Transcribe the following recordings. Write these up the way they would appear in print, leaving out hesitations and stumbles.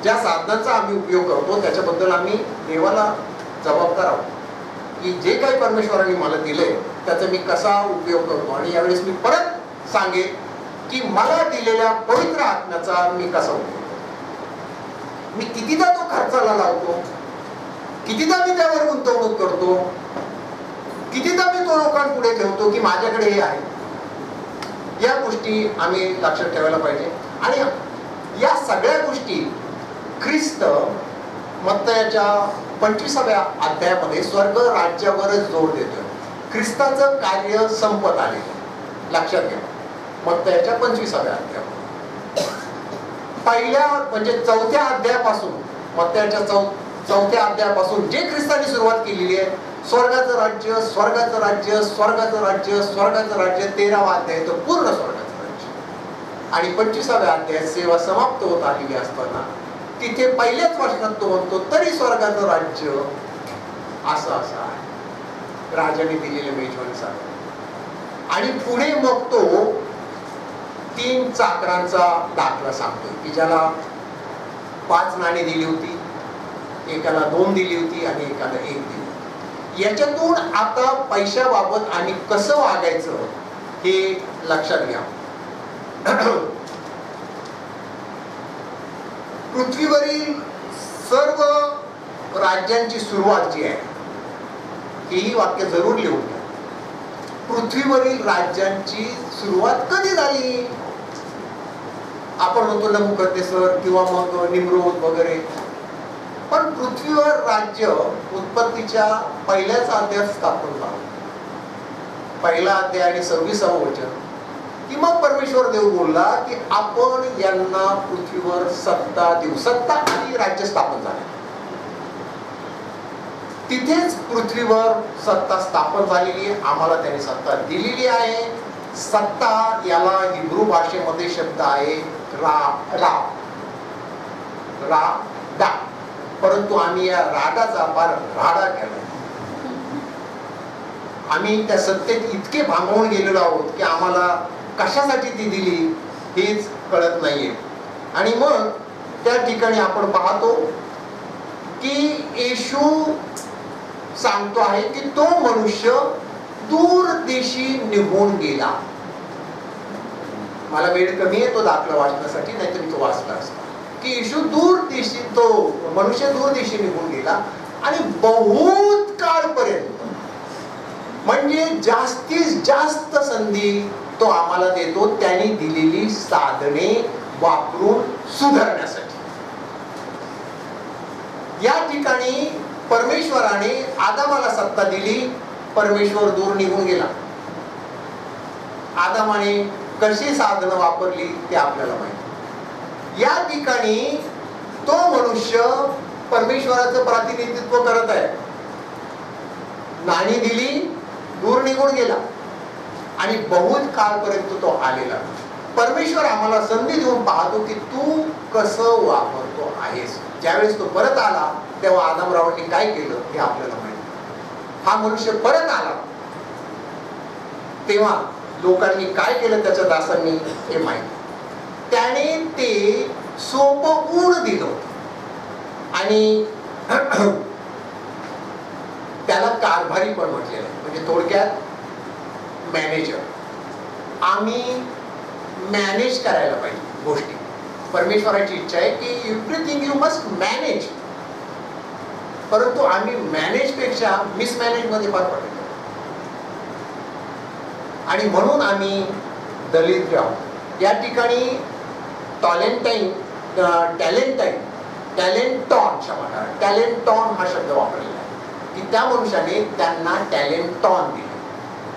ज्या साधनांचा आम्ही उपयोग करतो त्याच्याबद्दल आम्ही देवाला जबाबदार आहोत, की जे काही परमेश्वराने मला दिलंय त्याचा मी कसा उपयोग करतो. आणि यावेळेस मी परत सांगेन की मला दिलेल्या पवित्र आत्म्याचा मी कसा उपयोग करतो. मी कितीदा तो खर्चाला लावतो, कितीदा मी त्यावर गुंतवणूक करतो, कितीदा मी तो लोकांपुढे ठेवतो की माझ्याकडे हे आहे. या गोष्टी आम्ही लक्षात ठेवायला पाहिजे. आणि या सगळ्या गोष्टी ख्रिस्त मत्तयाच्या 25व्या अध्यायामध्ये स्वर्ग राज्यावरच जोर देतोय. ख्रिस्ताचं कार्य संपत आले, लक्षात घ्या. मत्तयाच्या 25व्या अध्यायामध्ये पहिल्या म्हणजे 4थ्या अध्यायापासून, मत्तयाच्या 4थ्या अध्यायापासून जे ख्रिस्ताने सुरुवात केलेली आहे, स्वर्गाचं राज्य, स्वर्गाचं राज्य, स्वर्गाचं राज्य, स्वर्गाचं राज्य, 13वा अध्याय तर पूर्ण स्वर्गाचं राज्य. आणि 25व्या अध्यायात सेवा समाप्त होत आलेली असताना तिथे पहिल्याच वर्षात तो म्हणतो तरी स्वर्गाचं राज्य असं असं आहे, राजाने दिलेले मेजवानीसारखं. आणि पुढे मग तो 3 चाकरांचा दाखला सांगतो की ज्याला 5 नाणी दिली होती, एकाला 2 दिली होती आणि एकाला 1 दिली. याच्यातून आता पैशाबाबत आम्ही कसं वागायचं हे लक्षात घ्या. पृथ्वीवरील सर्व राज्यांची सुरुवात जी आहे, हेही वाक्य जरूर लिहून घ्या. पृथ्वीवरील राज्यांची सुरुवात कधी झाली? आपण म्हणतो नबुकदनेस्सर किंवा मग निम्रोद वगैरे, पण पृथ्वीवर राज्य उत्पत्तीच्या पहिल्याच अध्यायात स्थापन झालं. पहिला अध्याय आणि 26वं वचन की मग परमेश्वर देव बोलला की आपण यांना पृथ्वीवर सत्ता देऊ. सत्ता आणि राज्य स्थापन झाले. तिथेच पृथ्वीवर सत्ता स्थापन झालेली आहे. आम्हाला त्याने सत्ता दिलेली आहे. सत्ता याला हिब्रू भाषेमध्ये शब्द आहे राडा, परंतु आम्ही या राडाचा फार राडा केला. आम्ही त्या सत्तेत इतके भांगवून गेलेलो आहोत की आम्हाला कशासाठी ती दिली हेच कळत नाहीये. आणि मग त्या ठिकाणी आपण पाहतो की येशू सांगतो आहे की तो मनुष्य दूर देशी निघून गेला. मला वेळ कमी आहे तो दाखला वाचण्यासाठी, नाहीतर मी तो वाचला असता. की येशू दूर देशी, तो मनुष्य दूर देशी निघून गेला आणि बहुत काळपर्यंत, म्हणजे जास्तीत जास्त संधी तो आम्हाला देतो त्यांनी दिलेली साधने वापरून सुधारण्यासाठी. या ठिकाणी परमेश्वराने आदामाला सत्ता दिली. परमेश्वर दूर निघून गेला. आदामाने कशी साधनं वापरली ते आपल्याला माहिती. या ठिकाणी तो मनुष्य परमेश्वराचं प्रतिनिधित्व करत आहे. नाणी दिली, दूर निघून गेला आणि बहुत काळपर्यंत तो आलेला. परमेश्वर आम्हाला संधी देऊन पाहतो की तू कसं वापरतो आहेस. ज्यावेळेस तो परत आला तेव्हा आदमरावांनी काय केलं हे आपल्याला माहिती. हा मनुष्य परत आला तेव्हा लोकांनी काय केलं त्याच्या दासांनी हे माहिती. त्याने ते सोपं गुण दिलं आणि त्याला कारभारी पण म्हटलेलं आहे. म्हणजे थोडक्यात मॅनेजर. आम्ही मॅनेज करायला पाहिजे गोष्टी. परमेश्वराची इच्छा आहे की एव्हरीथिंग यू मस्ट मॅनेज, परंतु आम्ही मॅनेज पेक्षा मिसमॅनेज मध्ये फार पडतो. आणि म्हणून आम्ही दलिद्र आहोत. या ठिकाणी टॅलेंटॉन हा शब्द वापरलेला आहे की त्या मनुष्याने त्यांना टॅलेंटॉन दिले.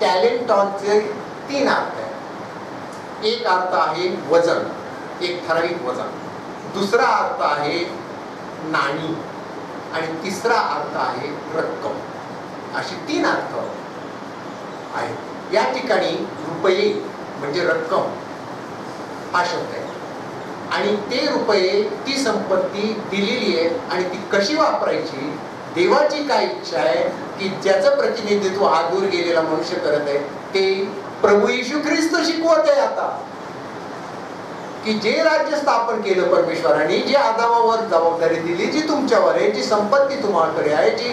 टॅलेंटॉनचे 3 अर्थ आहेत. एक अर्थ आहे वजन, एक ठराविक वजन. दुसरा अर्थ आहे नाणी आणि तिसरा अर्थ आहे रक्कम. अशी 3 अर्थ आहेत. या ठिकाणी रुपये म्हणजे रक्कम हा शब्द आहे आणि ते रुपये, ती संपत्ती दिलेली आहे आणि ती कशी वापरायची, देवाची काय इच्छा आहे की ज्याचं प्रतिनिधित्व हा दूर गेलेला मनुष्य करत आहे ते प्रभू येशू ख्रिस्त शिकवत आहे. आता की जे राज्य स्थापन केलं परमेश्वराने, जी आदामावर जबाबदारी दिली, जी तुमच्यावर आहे, जी संपत्ती तुम्हाकडे आहे, जी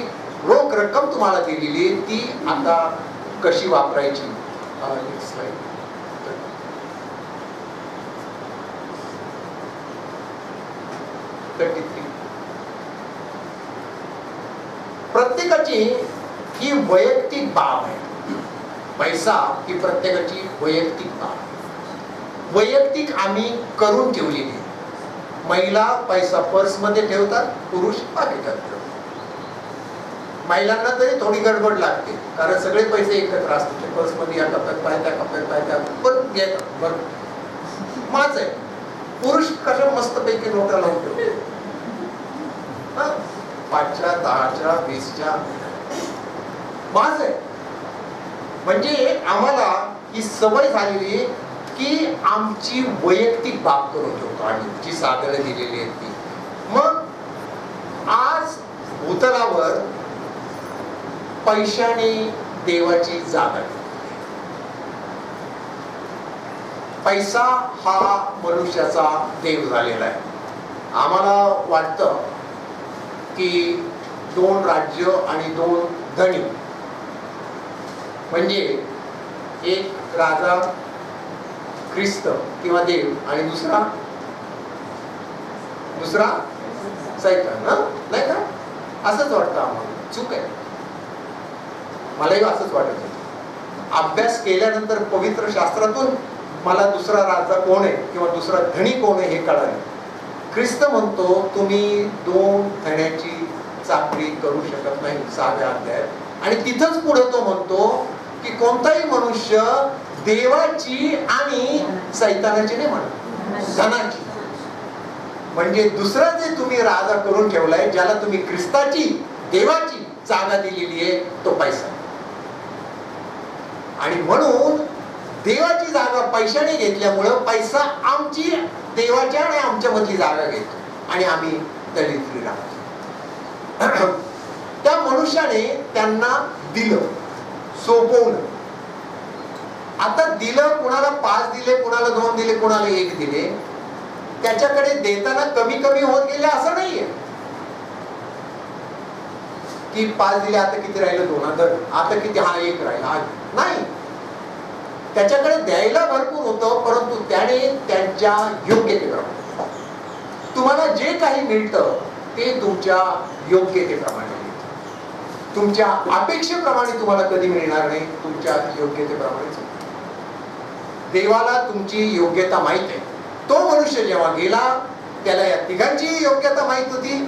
रोख रक्कम तुम्हाला दिलेली आहे, ती आता कशी वापरायची. प्रत्येकाची ही वैयक्तिक बाब आहे. पैसा ही प्रत्येकाची वैयक्तिक बाब, वैयक्तिक आम्ही करून ठेवलेली. महिला पैसा पर्स मध्ये ठेवतात, पुरुष पाकिटात ठेवतात. महिलांना तरी थोडी गडबड लागते, कारण सगळे पैसे एकत्र असतात पर्स मध्ये, या कप्प्यात पाय, त्या कप्प्यात पाय, त्या पण घेतात. बरं माझ आहे. पुरुष कशा मस्तपैकी नोटा लावून ठेवतो, 5च्या 10च्या 20च्या. माझ आहे. म्हणजे आम्हाला ही सवय झालेली की आमची वैयक्तिक बाब करून ठेवतो आम्ही, जी साधनं दिलेली आहेत ती. मग आज भूतलावर पैशाने देवाची जागा. पैसा हा मनुष्याचा देव झालेला आहे. आम्हाला वाटतं की 2 राज्य आणि 2 धनी, म्हणजे एक राजा ख्रिस्त किंवा देव आणि दुसरा सैतान, नाही का? असंच वाटतं आम्हाला. चूक आहे. मलाही असंच वाटत होतं. अभ्यास केल्यानंतर पवित्र शास्त्रातून मला दुसरा राजा कोण आहे किंवा दुसरा धनी कोण आहे हे कळाले. ख्रिस्त म्हणतो तुम्ही 2 धन्याची चाकरी करू शकत नाही 6व्या अध्यायात. आणि तिथंच पुढे तो म्हणतो की कोणताही मनुष्य देवाची आणि सैतानाची नाही म्हणत, धनाची. म्हणजे दुसरा जे तुम्ही राजा करून ठेवलाय, ज्याला तुम्ही ख्रिस्ताची, देवाची जागा दिलेली आहे, तो पैसा. आणि म्हणून देवाची जागा पैशाने घेतल्यामुळं पैसा आमची देवाच्या आणि आमच्या मधली जागा घेतो आणि आम्ही दलित फ्री राहतो. त्या मनुष्याने त्यांना दिलं, सोपवलं. आता दिलं, कुणाला 5 दिले, कुणाला 2 दिले, कुणाला 1 दिले. त्याच्याकडे देताना कमी कमी होत गेले असं नाहीये की 5 दिले आता किती राहिलं, 2, आता किती, हा 1 राहिला. नाही, त्याच्याकडे द्यायला भरपूर होतं, परंतु त्याने त्यांच्या योग्यतेप्रमाणे. तुम्हाला जे काही मिळतं ते तुमच्या योग्यतेप्रमाणे, तुमच्या अपेक्षेप्रमाणे तुम्हाला कधी मिळणार नाही, तुमच्या योग्यतेप्रमाणेच. देवाला तुमची योग्यता माहित आहे. तो मनुष्य जेव्हा गेला, त्याला या तिघांची योग्यता माहित होती.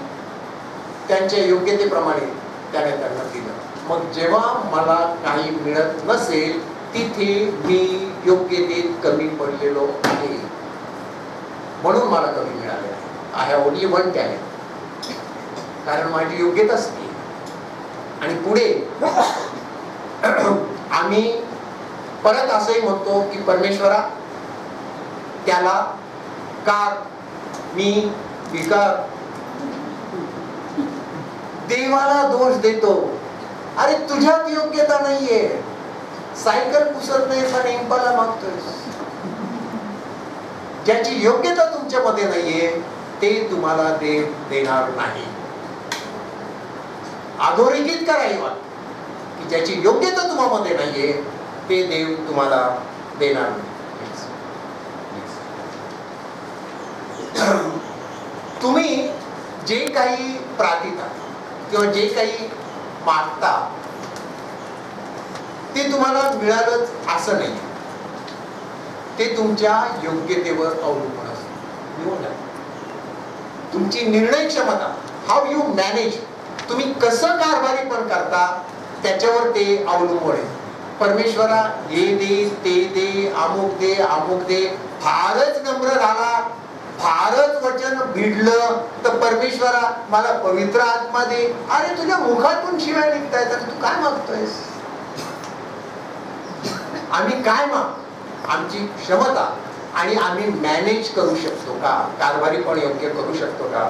त्यांच्या योग्यतेप्रमाणे त्याने त्यांना दिलं. मग जेव्हा मला काही मिळत नसेल, तिथे मी योग्यतेत कमी पडलेलो आहे, म्हणून मला कमी मिळाले. आय हॅव ओनली 1 टॅलेंट, कारण माझी योग्यताच नाही. आणि पुढे आम्ही परत असंही म्हणतो की परमेश्वरा, त्याला कार, मी भिकार. देवाला दोष देतो, अरे तुझ्यात योग्यता नाहीये, सायकल पुसत नाही पण इम्पाला मागतोय. ज्याची योग्यता तुमच्यामध्ये नाहीये ते तुम्हाला देव देणार नाही. अधोरेखित करा ही बात की ज्याची योग्यता तुम्हामध्ये नाहीये ते देव तुम्हाला देणार नाही. तुम्ही जे काही प्रार्थना किंवा जे काही मागता ते तुम्हाला मिळालंच असं नाही. ते तुमच्या योग्यतेवर अवलंबून असतं. तुमची निर्णय क्षमता, हाऊ यू मॅनेज, तुम्ही कसं कारभारी पण करता त्याच्यावर ते अवलंबून आहे. परमेश्वरा हे दे, ते दे, अमुक दे. फारच नम्र झाला, फारच वचन भिडलं तर परमेश्वरा मला पवित्र आत्मा दे. अरे तुझ्या मुखातून शिवाय निघतायत, तू काय मागतोयस? आम्ही काय माग, आमची क्षमता आणि आम्ही मॅनेज करू शकतो का, कारभारी पण योग्य करू शकतो का,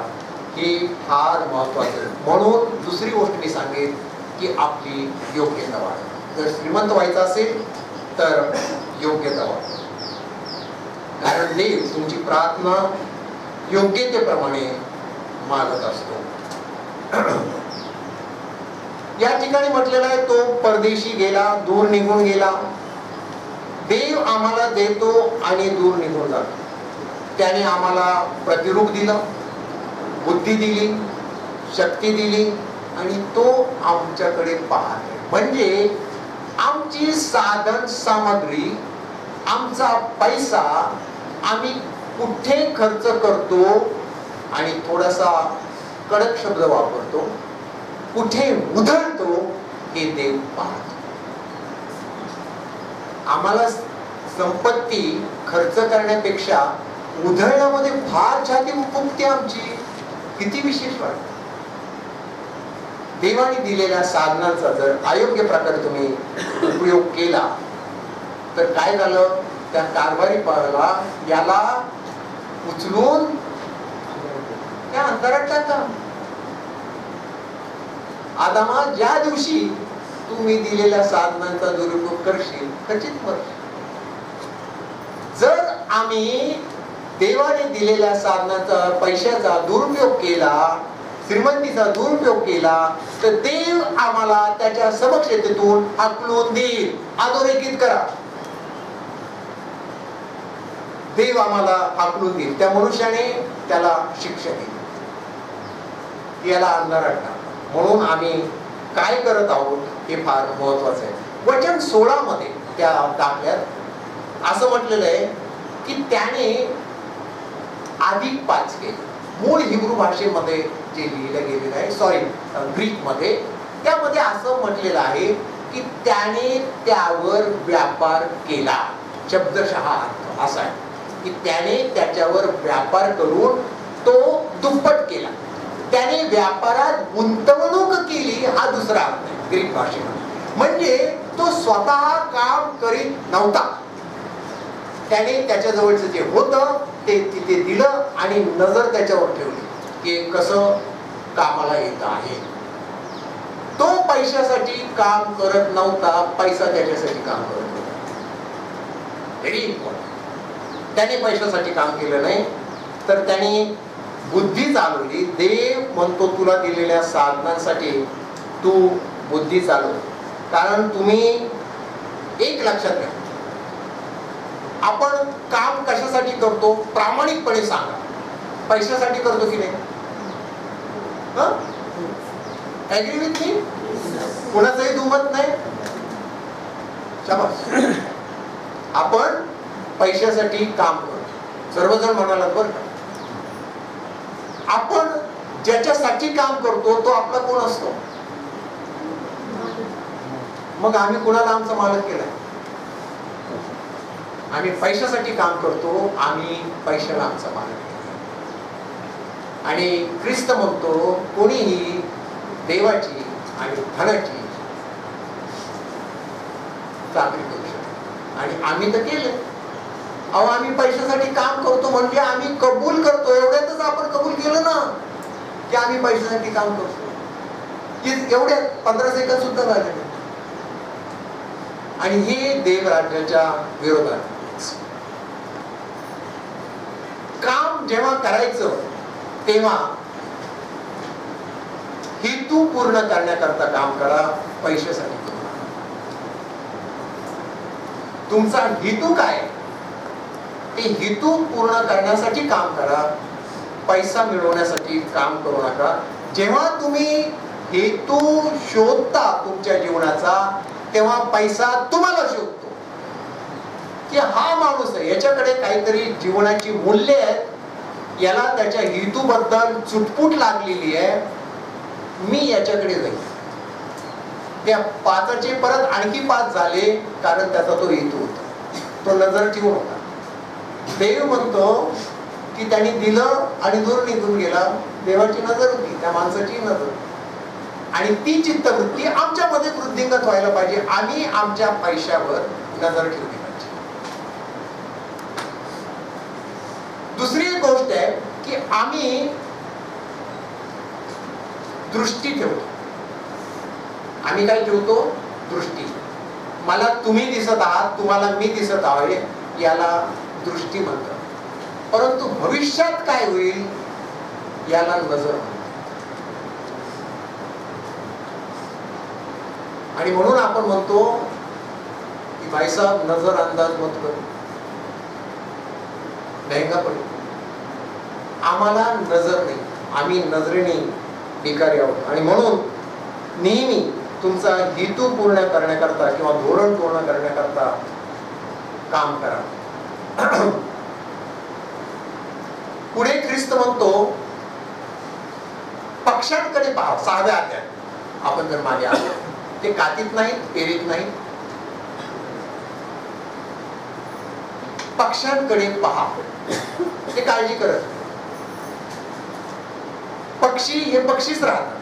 हे फार महत्वाचं. म्हणून दुसरी गोष्ट मी सांगेन की आपली योग्यता वाढ. जर श्रीमंत व्हायचं असेल तर योग्यता वाढ. कारण देव तुमची प्रार्थना योग्यतेप्रमाणे मागत असतो. या ठिकाणी म्हटलेलं आहे तो परदेशी गेला, दूर निघून गेला. देव आम्हाला देतो आणि दूर निघून जातो. त्याने आम्हाला प्रतिरूप दिलं, बुद्धी दिली, शक्ती दिली आणि तो आमच्याकडे पाहतो. म्हणजे आमची साधन सामग्री, आमचा पैसा आम्ही कुठे खर्च करतो आणि थोडासा कडक शब्द वापरतो, कुठे उधळतो हे देव पाहतो. आम्हाला संपत्ती खर्च करण्यापेक्षा उधळण्यामध्ये फार छाती फुगते आमची. किती विशेष वाटत. देवाने दिलेल्या साधनांचा जर अयोग्य प्रकारे तुम्ही उपयोग केला तर काय झालं, त्या कारभारी पाळला याला उचलून त्या अंतरात टाका. आदामा, ज्या दिवशी तुम्ही दिलेल्या साधनांचा दुरुपयोग करशील खचित मरशील. जर आम्ही देवाने दिलेल्या साधनाचा, पैशाचा दुरुपयोग केला, श्रीमंतीचा दुरुपयोग केला, तर देव आम्हाला त्याच्या समक्षतेतून हाकलून देईल. अधोरेखित करा, देव आम्हाला हाकलून देईल. त्या मनुष्याने त्याला शिक्षा दिली, याला अंधारात टाका. म्हणून आम्ही काय करत आहोत हे फार महत्वाचं आहे. वचन 16 मध्ये त्या दाखल्यात असं म्हटलेलं आहे की त्याने अधिक 5 केले. मूळ हिब्रू भाषेमध्ये जे लिहिलं गेलेलं आहे, सॉरी ग्रीक मध्ये, त्यामध्ये असं म्हटलेलं आहे की त्याने त्यावर व्यापार केला. शब्दशः अर्थ असा आहे की त्याने त्याच्यावर व्यापार करून तो दुप्पट केला. त्याने व्यापारात गुंतवणूक केली हा दुसरा अर्थ आहे ग्रीक भाषेमध्ये. म्हणजे तो स्वतः काम करीत नव्हता, त्याने त्याच्या जवळचं जे होतं ते तिथे दिलं आणि नजर त्याच्यावर ठेवली की कसं कामाला येत आहे. तो पैशासाठी काम करत नव्हता, पैसा त्याच्यासाठी काम करत होता. Very important. त्याने पैशासाठी काम केलं नाही, तर त्याने बुद्धी चालवली. देव म्हणतो तुला दिलेल्या साधनांसाठी तू बुद्धी चालव. कारण तुम्ही एक लक्षात घ्या, आपण काम कशासाठी करतो प्रामाणिकपणे सांगा. पैशासाठी करतो की नाही? Agri with me? कुणाचंही दुमत नाही. शाबास. आपण पैशासाठी काम करतो. सर्वजण म्हणालात बरं का. आपण ज्याच्यासाठी काम करतो तो आपला कोण असतो? मग आम्ही कुणाला आमचा मालक केलाय? आम्ही पैशासाठी काम करतो, आम्ही पैशाला आमचा मालक केला. आणि ख्रिस्त म्हणतो कोणीही देवाची आणि धनाची चाकरी करू शकतो. आणि आम्ही तर केले. अहो, आम्ही पैशासाठी काम करतो म्हणजे आम्ही कबूल करतो. एवढ्यातच आपण कबूल केलं ना की आम्ही पैशासाठी काम करतो. की एवढ्यात 15 सेकंद सुद्धा झाले. आणि हे देवराज्याच्या विरोधात. काम जेव्हा करायचं तेव्हा हेतू पूर्ण करण्याकरता काम करा, पैशासाठी करू नका. तुमचा हेतू काय ते हेतू पूर्ण करण्यासाठी काम करा, पैसा मिळवण्यासाठी काम करू नका. जेव्हा तुम्ही हेतू शोधता तुमच्या जीवनाचा, तेव्हा पैसा तुम्हाला शोधतो की हा माणूस आहे, याच्याकडे काहीतरी जीवनाची मूल्य आहेत, याला त्याच्या हेतूबद्दल चुटपुट लागलेली आहे, मी याच्याकडे जाईल. त्या 5चे परत आणखी 5 झाले कारण त्याचा तो हेतू होता, तो नजर ठेवून होता. देव म्हणतो की त्यांनी दिलं आणि दूर निघून गेला. देवाची नजर होती, त्या माणसाची नजर, आणि ती चित्तवृत्ती आमच्यामध्ये वृद्धिंगत व्हायला पाहिजे. आम्ही आमच्या पैशावर नजर ठेवली पाहिजे. दुसरी एक गोष्ट आहे की आम्ही दृष्टी ठेवतो. आम्ही काय ठेवतो? दृष्टी. मला तुम्ही दिसत आहात, तुम्हाला मी दिसत आहे, याला दृष्टी म्हणतात. परंतु भविष्यात काय होईल याला नजर म्हणतात. आणि म्हणून आपण म्हणतो की भाईसाहेब नजर अंदाज मत करो, महंगा पडेल. आम्हाला नजर नाही, आम्ही नजरेने भिकारी आहोत. आणि म्हणून नेहमी तुमचा हेतू पूर्ण करण्याकरता किंवा धोरण पूर्ण करण्याकरता काम करा. पुढे ख्रिस्त म्हणतो पक्ष्यांकडे पहा. 6व्या अध्यायात आपण जर मागे आलो, ते कातीत नाहीत, पेरीत नाहीत, पक्ष्यांकडे पहा. ते काळजी करत. पक्षी हे पक्षीच राहतात,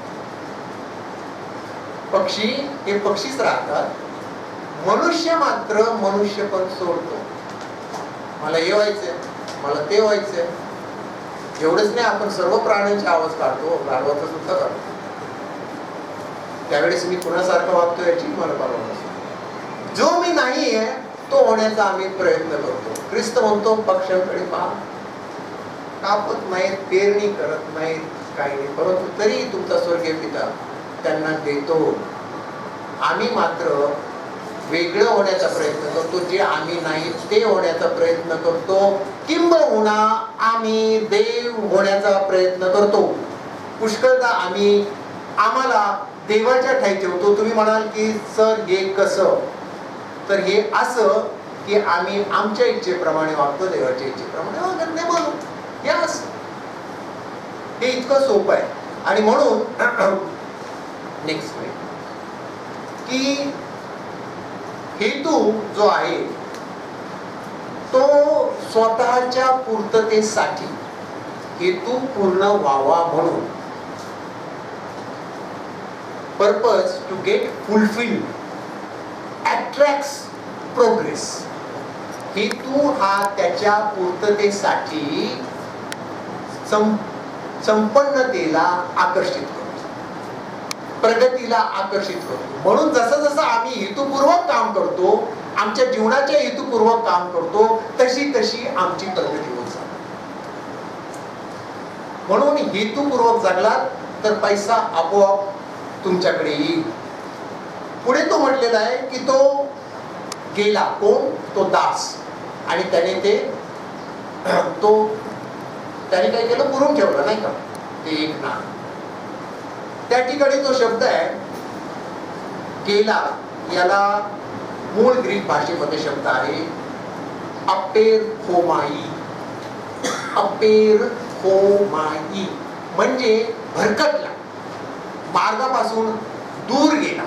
पक्षी हे पक्षीच राहतात. मनुष्य मात्र मनुष्य पण सोडतो. मला हे व्हायचंय, मला ते व्हायचंय. एवढंच नाही, आपण सर्व प्राण्यांचे आवाज काढतो, गाढवाचा सुद्धा काढतो. त्यावेळेस मी कुणासारखं वागतो याची मला परवा नसते. जो मी नाहीये तो होण्याचा आम्ही प्रयत्न करतो. ख्रिस्त म्हणतो पक्ष्यांकडे पहा, कापत नाहीत, पेरणी करत नाहीत, काही नाही, परंतु तरी तुमचा स्वर्गीय पिता त्यांना देतो. आम्ही मात्र वेगळं होण्याचा प्रयत्न करतो, जे आम्ही नाही ते होण्याचा प्रयत्न करतो. किंबहुना आम्ही देव होण्याचा प्रयत्न करतो. पुष्कळदा आम्ही आम्हाला देवाच्या ठाई ठेवतो. तुम्ही म्हणाल की सर हे कसं? तर हे असं की आम्ही आमच्या इच्छेप्रमाणे वागतो, देवाच्या इच्छेप्रमाणे वागत नाही म्हणून हे असं. हे इतकं सोपं आहे. आणि म्हणून नेक्स्ट की हेतू जो आहे तो स्वतःच्या पूर्ततेसाठी, हेतू पूर्ण व्हावा म्हणून, purpose to get fulfilled attracts progress. हेतू हा त्याच्या पूर्ततेसाठी संपन्नतेला आकर्षित करतो, प्रगतीला आकर्षित करतो. म्हणून जसं जसं आम्ही हेतुपूर्वक काम करतो, आमच्या जीवनाच्या हेतुपूर्वक काम करतो, तशी तशी आमची प्रगती होत जाते. म्हणून हेतुपूर्वक जगलात तर पैसा आपोआप तुमच्याकडे येईल. पुढे तो म्हटलेला आहे की तो गेला, कोण? तो दास. आणि त्याने त्याने काय केलं? पुरून ठेवलं, नाही का? ते एक ना त्या ठिकाणी तो शब्द आहे गेला, याला मूळ ग्रीक भाषेमध्ये शब्द आहे अपेरहोमाई. अपेरहोमाई म्हणजे भरकटला, मार्गापासून दूर गेला.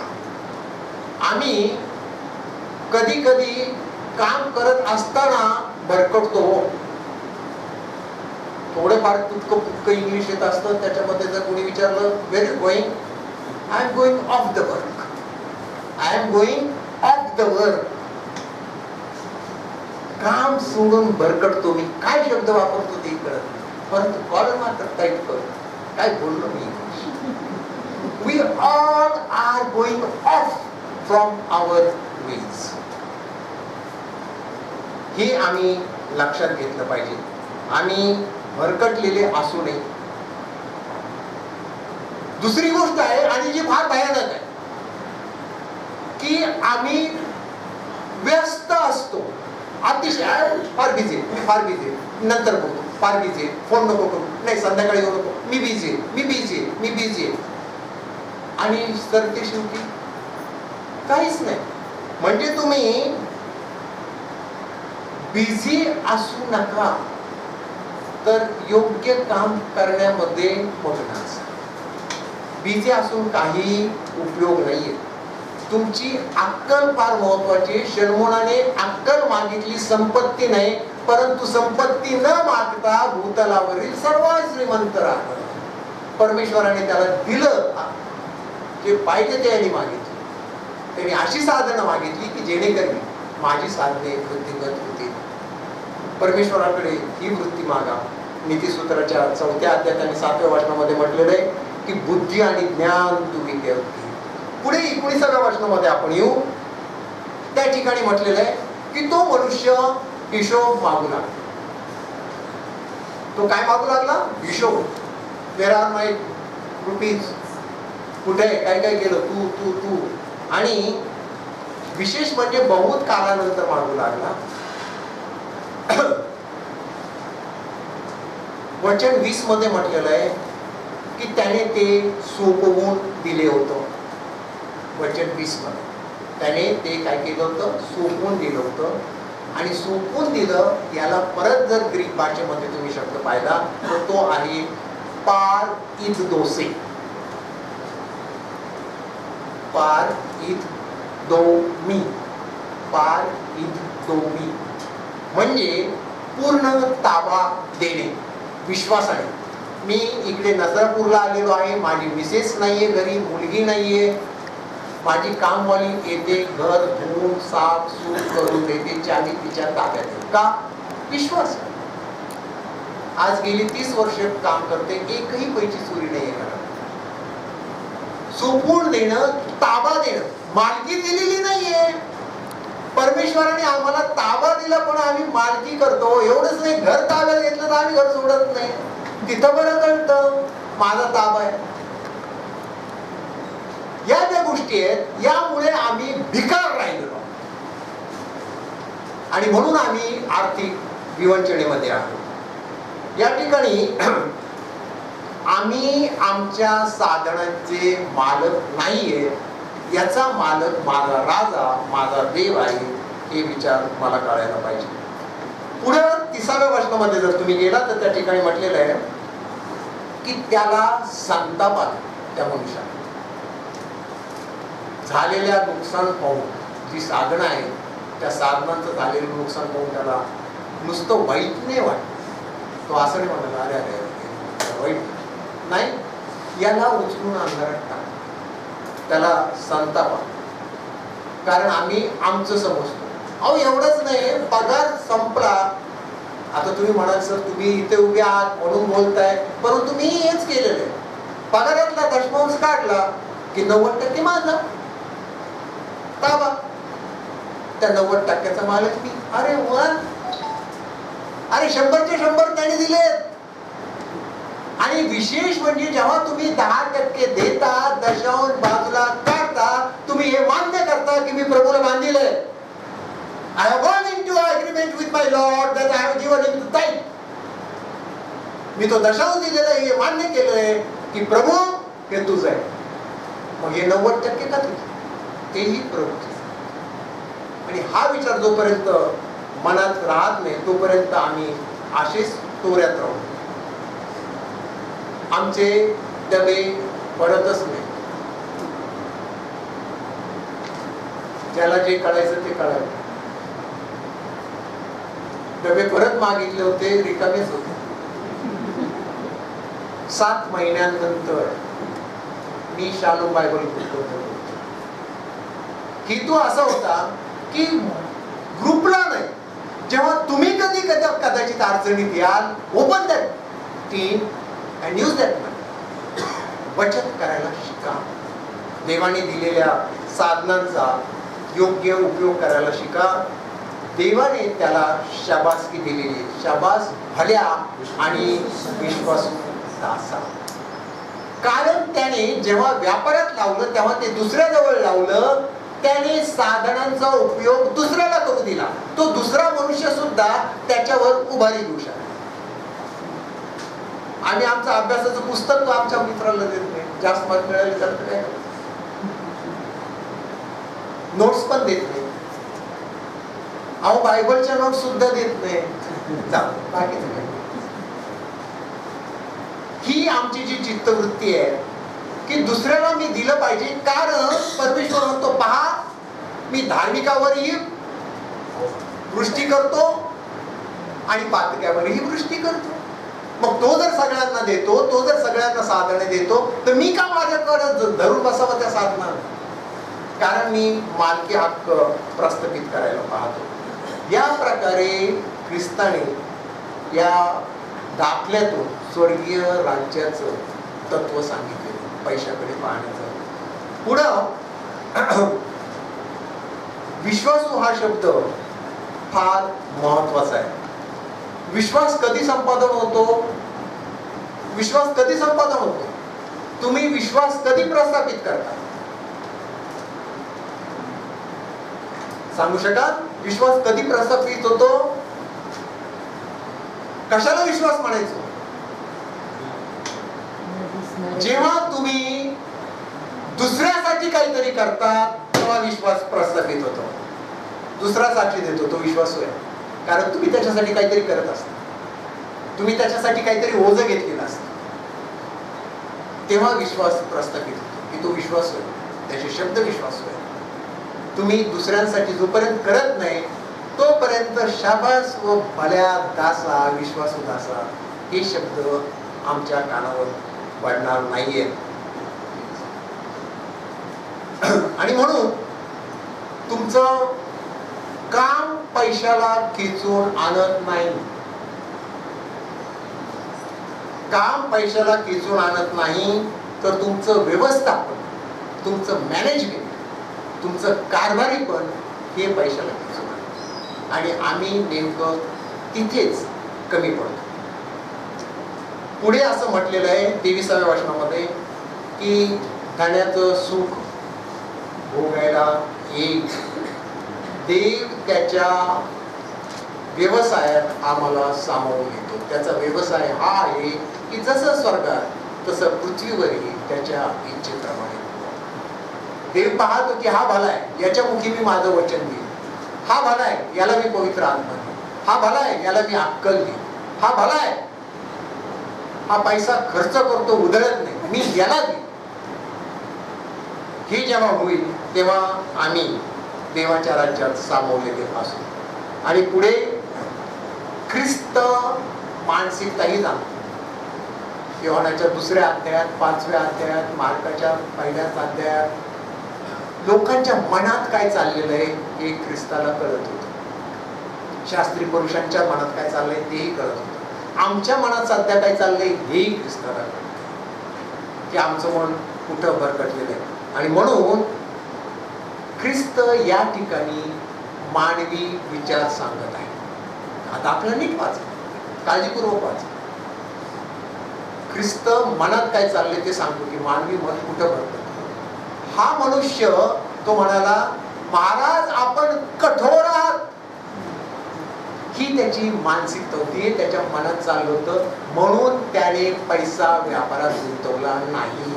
आम्ही कधी कधी काम करत असताना भरकटतो. थोडंफार तुटकं पुटकं इंग्लिश येत असतं, त्याच्यामध्ये जर कोणी विचारलं where is going, I am going off the work, I am going off the work. काम सोडून भरकटतो मी. काय शब्द वापरतो ते कळत नाही, परंतु कॉल मात्र टाईप करतो. काय बोललो मी? We all are going off from our ways. हे आम्ही लक्षात घेतलं पाहिजे. आम्ही भरकटलेले असू नये. दुसरी गोष्ट आहे आणि जी फार भयानक आहे की आम्ही व्यस्त असतो, अतिशय. फार बिझी, फार बिझी, नंतर बोलतो, फार बिझी, फोन नको करू, नाही संध्याकाळी येऊ नको, मी बिझी, मी बिझी, मी बिझी. आणि सरते शेवटी काहीच नाही. म्हणजे तुम्ही बिझी असू नका, तर योग्य काम करण्यामध्ये मग्न असा. बिझी असून काही उपयोग नाहीये. तुमची अक्कल फार महत्वाची. शर्मोनाने अक्कल मागितली, संपत्ती नाही, परंतु संपत्ती न मागता भूतलावरील सर्वात श्रीमंत राहणार. परमेश्वराने त्याला दिलं जे पाहिजे ते यांनी मागितले. त्यांनी अशी साधनं मागितली की जेणेकरून माझी साधने वृद्धिंगत होतील. परमेश्वराकडे ही वृत्ती मागा. नीतिसूत्राच्या 4थ्या अध्यायात आणि 7व्या वचनामध्ये म्हटलेलं आहे की बुद्धी आणि ज्ञान तू विकत घे. पुढे 19व्या वचनामध्ये आपण येऊ. त्या ठिकाणी म्हटलेलं आहे की तो मनुष्य हिशोब मागू लागला. तो काय मागू लागला? हिशोब. देर आर माय रुपीज, कुठे काय काय केलं तू तू तू. आणि विशेष म्हणजे बहुत कालानंतर मागू लागला. वचन 20 मध्ये म्हटलेलं आहे की त्याने ते सोपवून दिले होतं. वचन 20 मध्ये त्याने ते काय केलं होतं? सोपवून दिलं होतं. आणि सोपवून दिलं याला परत जर ग्रीक भाषेमध्ये तुम्ही शब्द पाहिला तर तो आहे पार इद दोसे. पार इद दोमी. पार इद दोमी म्हणजे पूर्ण ताबा देणे विश्वासाने. मी इकडे नजरापूरला आलेलो आहे, माझी मिसेस नाहीये घरी, मुलगी नाहीये, माझी कामवाली येते, घर धुवून साफ सूफ करून देते, चावी तिच्या ताब्यात. का? विश्वास. आज गेली 30 वर्ष काम करते, एकही पैसे चोरी नाही घरात. सोपवून देणं, ताबा देणं. मालकी दिलेली नाहीये, परमेश्वराने आम्हाला ताबा दिला पण आम्ही मालकी करतो. एवढंच नाही, घर ताब्यात घेतलं तर आम्ही घर सोडत नाही. तिथं बरं कळतं माझा ताबा आहे. या ज्या गोष्टी आहेत यामुळे आम्ही भिकार राहिलो आणि म्हणून आम्ही आर्थिक विवंचनेमध्ये आहोत. या ठिकाणी आम्ही आमच्या साधनांचे मालक नाहीये, याचा मालक माझा राजा, माझा देव आहे, हे विचार मला कळायला पाहिजे. पुढे 30व्या वचनामध्ये जर तुम्ही गेला तर त्या ठिकाणी म्हटलेलं आहे की त्याला संताप आला. त्या मनुष्याला झालेल्या नुकसान पाहून, जी साधनं आहेत त्या साधनांचं झालेलं नुकसान पाहून त्याला नुसतं वाईट नाही वाटत. तो असं नाही म्हणाला अरे अरे वाईट नाही, याला उचलून अंधारात टाक. त्याला संताप आला. कारण आम्ही आमचं समजतो. अहो एवढंच नाही, पगार संपला. आता तुम्ही म्हणाल सर तुम्ही इथे उभे आहात म्हणून बोलताय, परंतु मी हेच केलेलं आहे. पगारातला दशमांश काढला की 90% माझा ताबा, त्या 90% मालक मी. अरे वन, अरे 100चे 100 त्याने दिलेत. आणि विशेष म्हणजे जेव्हा तुम्ही 10% देता, दशांश बाजूला काढता, तुम्ही हे मान्य करता की मी प्रभूला बांधिलंय. I have gone into agreement with my Lord that I have given him the tithe. मी तो दशांश दिलेला आहे हे मान्य केलंय की प्रभू हे तुझं आहे. मग हे 90% का तुझं? तेही प्रभूचे. आणि हा विचार जोपर्यंत मनात राहत नाही तोपर्यंत आम्ही असेच तोऱ्यात राहू. आमचे डबे पडतच नाही. ज्याला जे कळायचं ते कळायचं. डबे परत मागितले होते, रिकामेच होते. 7 महिन्यानंतर मी शालोम बायबल होतो. हेतू असा होता की ग्रुपला नाही, जेव्हा तुम्ही कदाचित अडचणीत याल, open that team and use that money. बचत करायला शिका. देवाने दिलेल्या साधनांचा योग्य उपयोग करायला शिका. देवाने त्याला शाबासकी दिलेली. शाबास भल्या आणि विश्वासू दासा. कारण त्याने जेव्हा व्यापारात लावलं तेव्हा ते दुसऱ्याजवळ लावलं. त्याने साधनांचा उपयोग दुसऱ्याला करू दिला. तो दुसरा मनुष्य सुद्धा त्याच्यावर उभारी घेऊ शकला. आम्ही आमचं अभ्यासाचं पुस्तक तो आमच्या मित्राला देत नाही. जास्त मार्क मिळाले तर काय, नोट्स पण देत नाही. अहो बायबलच्या नोट्स सुद्धा देत नाही. बाकीचं काय. ही आमची जी चित्तवृत्ती आहे की दुसऱ्याला मी दिलं पाहिजे. कारण परमेश्वर म्हणतो पहा मी धार्मिकावरही वृष्टी करतो आणि पातक्यावरही वृष्टी करतो. मग तो जर सगळ्यांना देतो, तो जर सगळ्यांना साधने देतो, तर मी का माझ्याकडे धरून बसावं त्या साधना? कारण मी मालकी हक्क प्रस्थापित करायला पाहतो. या प्रकारे ख्रिस्ताने या दाखल्यातून स्वर्गीय राज्याचं तत्व सांगितले. पैशाकडे पाहण्याचं. पुढं विश्वासू हा शब्द फार महत्वाचा आहे. विश्वास कधी संपादन होतो? विश्वास कधी संपादन होतो? तुम्ही विश्वास कधी प्रस्थापित करता? सांगू शकाल? विश्वास कधी प्रस्थापित होतो? कशाला विश्वास म्हणायचो? जेव्हा तुम्ही दुसऱ्यासाठी काहीतरी करता तेव्हा विश्वास प्रस्थापित होतो. दुसरा साक्षी देतो, तो विश्वास होय. कारण तुम्ही त्याच्यासाठी काहीतरी करत असता, तुम्ही त्याच्यासाठी काहीतरी ओझं घेतलेलं असतं, तेव्हा विश्वास प्रस्थापित होतो की तो विश्वास होय, त्याचे शब्द विश्वास होय. तुम्ही दुसऱ्यांसाठी जोपर्यंत करत नाही तोपर्यंत शाबास व भल्या दासा, विश्वासू दासा हे शब्द आमच्या कानावर पडणार नाहीये. आणि म्हणून तुमचं काम पैशाला खेचून आणत नाही. काम पैशाला खेचून आणत नाही, तर तुमचं व्यवस्थापन, तुमचं मॅनेजमेंट, तुमचं कारभारीपण हे पैशाला खेचून आणतं. आणि आम्ही नेमकं तिथेच कमी पडतो. पुढे असं म्हटलेलं आहे 23व्या वचनामध्ये की धन्याचं सुख भोगायला येईल. देव त्याच्या व्यवसायात आम्हाला सामावून घेतो. त्याचा व्यवसाय हा आहे की जसं स्वर्गात तसं पृथ्वीवरही त्याच्या इच्छेप्रमाणे. देव पाहतो की हा भला आहे, याच्या मुखी मी माझं वचन देईन. हा भला आहे, याला मी पवित्र आत्मा देईन. हा भला आहे, याला मी अक्कल देईन. हा भला आहे, हा पैसा खर्च करतो, उधळत नाही, मी याला देईन. हे जेव्हा होईल तेव्हा आम्ही देवाच्या राज्यात सामावलेले असू. आणि पुढे ख्रिस्त मानसिकताही जाणतो. योहानाच्या 2ऱ्या अध्यायात, 5व्या अध्यायात, मार्काच्या 1ल्याच अध्यायात लोकांच्या मनात काय चाललेलं आहे हे ख्रिस्ताला कळत होतं. शास्त्री पुरुषांच्या मनात काय चाललंय तेही कळत होतं. आमच्या मनात सध्या काय चाललंय हेही ख्रिस्ताला कळत की आमचं मन कुठं भरकटलेलं आहे. आणि म्हणून ख्रिस्त या ठिकाणी मानवी विचार सांगत आहे. आता आपल्याला नीट वाचा, काळजीपूर्वक वाचा. ख्रिस्त मनात काय चाललंय ते सांगतो की मानवी मन कुठं भरकटलं. हा मनुष्य तो म्हणाला, महाराज आपण कठोर आहात. ही त्याची मानसिकता होती, त्याच्या मनात चाललं होतं. म्हणून त्याने पैसा व्यापारात गुंतवला नाही.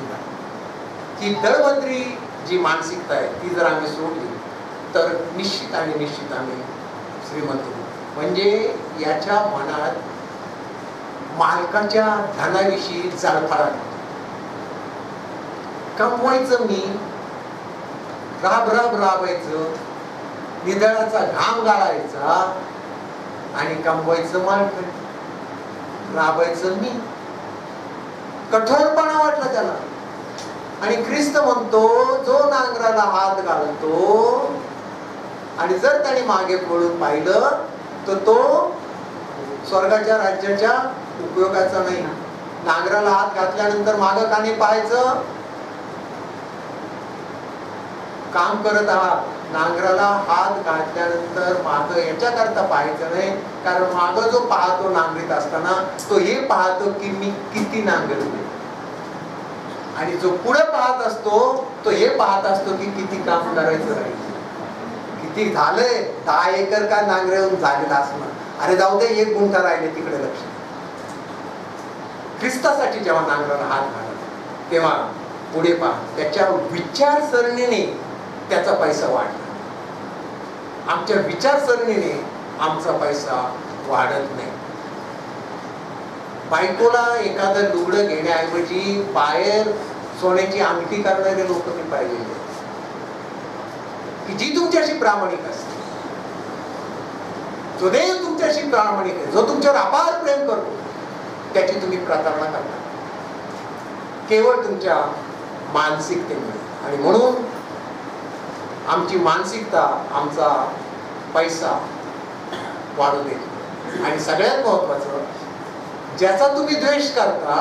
ही दळबद्री जी मानसिकता आहे ती जर आम्ही सोडली तर निश्चित आम्ही श्रीमंत होऊ. म्हणजे याच्या मनात मालकाच्या धनाविषयी जाळफळाट होती. कमवायचं मी, राबायचं, निधळाचा घाम गाळायचा आणि कमवायचं मालक, राबायचं मी. कठोरपणा वाटला त्याला. आणि ख्रिस्त म्हणतो जो नांगराला हात घालतो आणि जर त्याने मागे पळून पाहिलं तर तो स्वर्गाच्या राज्याच्या उपयोगाचा नाही. नांगराला हात घातल्यानंतर मागं काने पाहायचं, काम करत आहात. नांगराला हात घातल्यानंतर मागं याच्याकरता पाहायचं नाही, कारण मागं जो पाहतो नांगरीत असताना तो हे पाहतो की मी किती नांगरले. आणि जो पुढे पाहत असतो तो हे पाहत असतो की किती काम करायचं राहील, किती झालंय. 10 एकर का नांगरेहून झालेला असणार, अरे जाऊ दे 1 गुंठा राहिले तिकडे लक्ष. ख्रिस्तासाठी जेव्हा नांगराला हात घाला तेव्हा पुढे पहा, त्याच्या विचारसरणीने त्याचा पैसा वाढला. आमच्या विचारसरणीने आमचा पैसा वाढत नाही. बायकोला एखादं लुगडं घेण्याऐवजी बाहेर सोन्याची अंगठी करणारे लोक मी पाहिलेले की जी तुमच्याशी प्रामाणिक असते. जो देव तुमच्याशी प्रामाणिक आहे, जो तुमच्यावर अपार प्रेम करतो, त्याची तुम्ही प्रतारणा करता केवळ तुमच्या मानसिकतेमुळे. आणि म्हणून आमची मानसिकता आमचा पैसा वाढू देते. आणि सगळ्यात महत्वाचं, ज्याचा तुम्ही द्वेष करता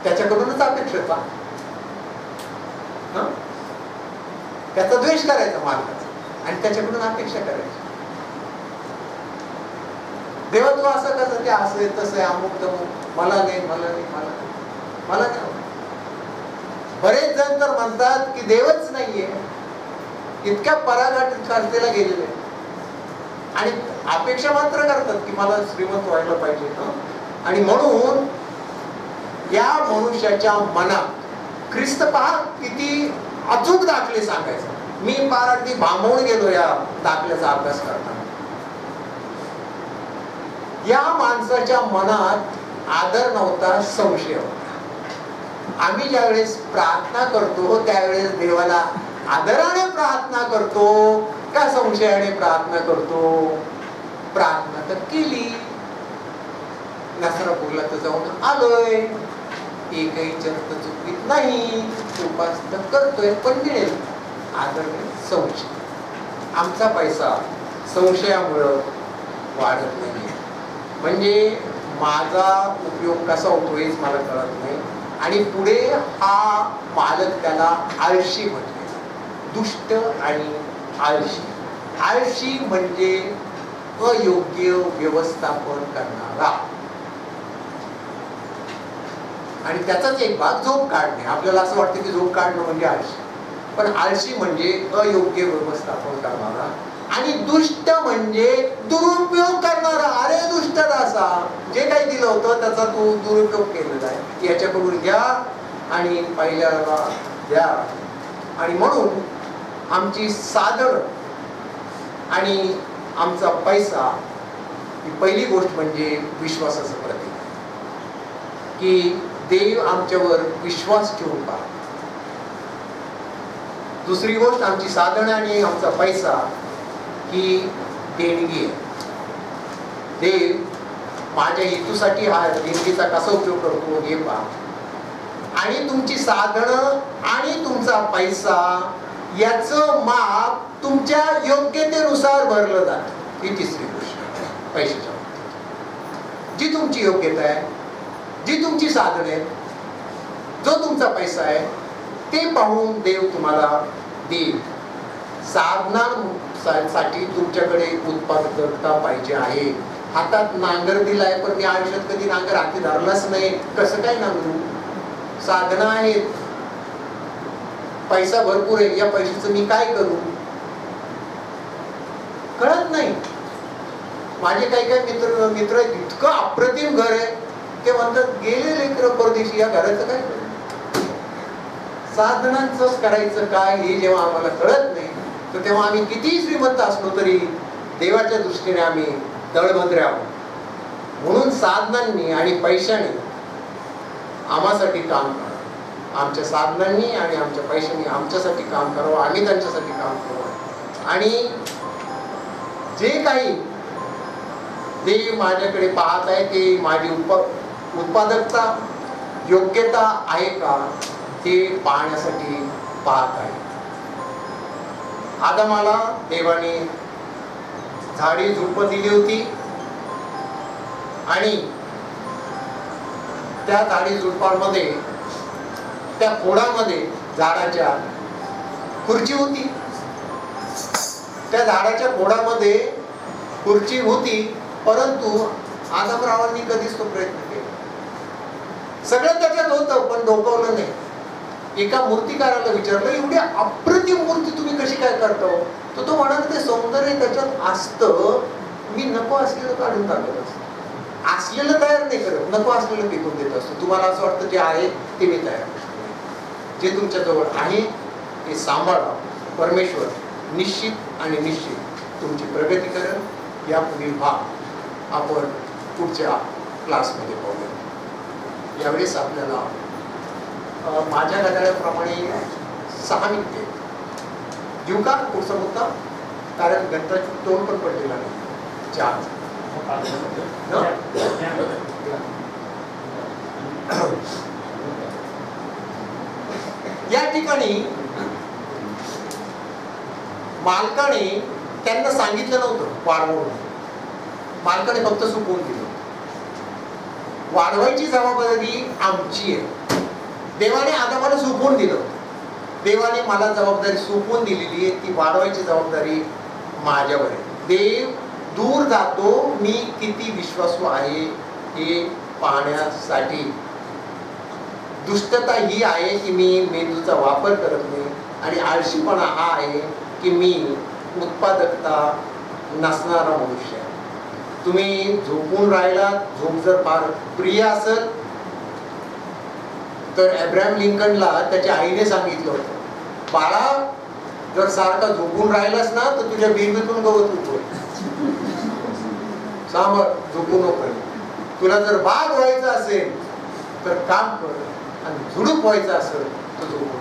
त्याच्याकडूनच अपेक्षिता, त्याचा द्वेष करायचा मालकाचा आणि त्याच्याकडून अपेक्षा करायची. देवा तू असं कसं, ते असं आहे तसं आहे, अमुक तमुक, मला नाही मला नाही मला नाही मला नाही. बरेच जण तर म्हणतात की देवच नाहीये, इतक्या पराकाष्ठेला गेलेले आणि अपेक्षा मात्र करतात की मला श्रीमंत व्हायला पाहिजे. आणि म्हणून या मनुष्याच्या मनात ख्रिस्त पहा किती अचूक दाखले सांगायचा. मी फार अगदी भांबवून गेलो या दाखल्याचा अभ्यास करताना. या माणसाच्या मनात आदर नव्हता, संशय होता. आम्ही ज्यावेळेस प्रार्थना करतो त्यावेळेस देवाला आदराने प्रार्थना करतो का संशयाने प्रार्थना करतो? प्रार्थना तर केली, नसरापूरला तर जाऊन आलोय, एकही चर्च चुकीत नाही, उपासना करतोय, पण मिळेल आदर संशय. आमचा पैसा संशयामुळं वाढत नाही. म्हणजे माझा उपयोग कसा होतो हेच मला कळत नाही. आणि पुढे हा मालक त्याला आळशी म्हटले, दुष्ट आणि आळशी. आळशी म्हणजे अयोग्य व्यवस्थापन करणारा. आणि त्याचाच एक भाग झोप काढणे. आपल्याला असं वाटतं की झोप काढणं म्हणजे आळशी, पण आळशी म्हणजे अयोग्य व्यवस्थापन करणारा. आणि दुष्ट म्हणजे दुरुपयोग करणारा. अरे दुष्ट असा, जे काही दिलं होतं त्याचा तू दुरुपयोग केलेला आहे, याच्याकडून घ्या आणि पहिल्याला द्या. आणि म्हणून आमची साधन आणि आमचा पैसा ही पहिली गोष्ट म्हणजे विश्वासाचं प्रतीक, की देव आमच्यावर विश्वास ठेवून पाहतो. दुसरी गोष्ट आमची साधन आणि आमचा पैसा ही देणगी आहे. देव माझ्या हेतूसाठी हा देणगीचा कसा उपयोग करतो हे पहा. आणि तुमची साधनं आणि तुमचा पैसा याचं माप तुमच्या योग्यतेनुसार भरलं जातं. ही तिसरी गोष्ट पैशाच्या बाबतीत. जी तुमची योग्यता आहे, जी तुमची साधन आहे, जो तुमचा पैसा आहे, ते पाहून देव तुम्हाला देईल. साधनांसाठी तुमच्याकडे उत्पादकता पाहिजे आहे. हातात नांगर दिलाय, पण मी आयुष्यात कधी नांगर हाती धरलाच नाही, कसं काय नांगरू? साधनं आहेत, पैसा भरपूर आहे, या पैशाचं मी काय करू कळत नाही. माझे काही काही मित्र इतकं अप्रतिम घर आहे, ते म्हणतात गेले लेकर परदेशी, या घराचं काय करू? साधनांचं करायचं काय हे जेव्हा आम्हाला कळत नाही, तर तेव्हा आम्ही कितीही श्रीमंत असलो तरी देवाच्या दृष्टीने आम्ही दळभद्रे आहोत. म्हणून साधनांनी आणि पैशाने आम्हासाठी काम करावं. आमच्या साधनांनी आणि आमच्या पैशांनी आमच्यासाठी काम करावं, आम्ही त्यांच्यासाठी काम करावं. आणि जे काही देव माझ्याकडे पाहत आहे ते माझी उत्पादकता, योग्यता आहे का ते पाहण्यासाठी पाहत आहे. आदमाला देवाने झाडी झुडपं दिली होती आणि त्या झाडी झुडपांमध्ये, त्या खोडामध्ये झाडाच्या खुर्ची होती. त्या झाडाच्या खोडामध्ये खुर्ची होती, परंतु आदमरावांनी कधीच तो प्रयत्न केला. सगळं त्याच्यात होतं पण डोकावलं नाही. एका मूर्तिकाराला विचारलं, एवढी अप्रतिम मूर्ती तुम्ही कशी काय करता? तर तो म्हणाला, ते सौंदर्य त्याच्यात असतं, मी नको असलेलं काढून टाकत असतो. असलेलं तयार नाही करत, नको असलेलं फेकून देत असतो. तुम्हाला असं वाटतं जे आहे ते मी तयार करतो. जे तुमच्या जवळ आहे ते सांभाळा. परमेश्वर निश्चित आणि निश्चित तुमची प्रगती करेल. या पुढील भाग आपण पुढच्या क्लासमध्ये पाहूया. यावेळेस आपल्याला माझ्या गदाळ्याप्रमाणे 6 मिनिटे घेऊ का पुढचा मुद्दा? कारण गणिताची तोंड पण पडलेला नाही. 4 या ठिकाणी मालकाने त्यांना सांगितलं नव्हतं वाढवून. मालकाने फक्त सुकवून दिलं. वाढवायची जबाबदारी आमची आहे. देवाने आदमाला सोपवून दिलं. देवाने मला जबाबदारी सोपवून दिलेली आहे, ती वाढवायची जबाबदारी माझ्यावर आहे. देव दूर जातो मी किती विश्वासू आहे हे पाहण्यासाठी. दुष्टता ही आहे की मी मेंदूचा वापर करत नाही, आणि आळशीपणा हा आहे की मी उत्पादकता नसणारा मनुष्य आहे. तुम्ही झोपून राहिलात, झोप जर फार प्रिय असेल तर अब्राहम लिंकनला त्याच्या आईने सांगितलं होतं, बाळा जर सारखा झोपून राहिलास ना तर तुझ्या बेंबीतून गवत उठवेल. झोपू नको. तुला जर बाग व्हायचं असेल तर काम कर, आणि झुडूप व्हायचं असेल तर झोपू.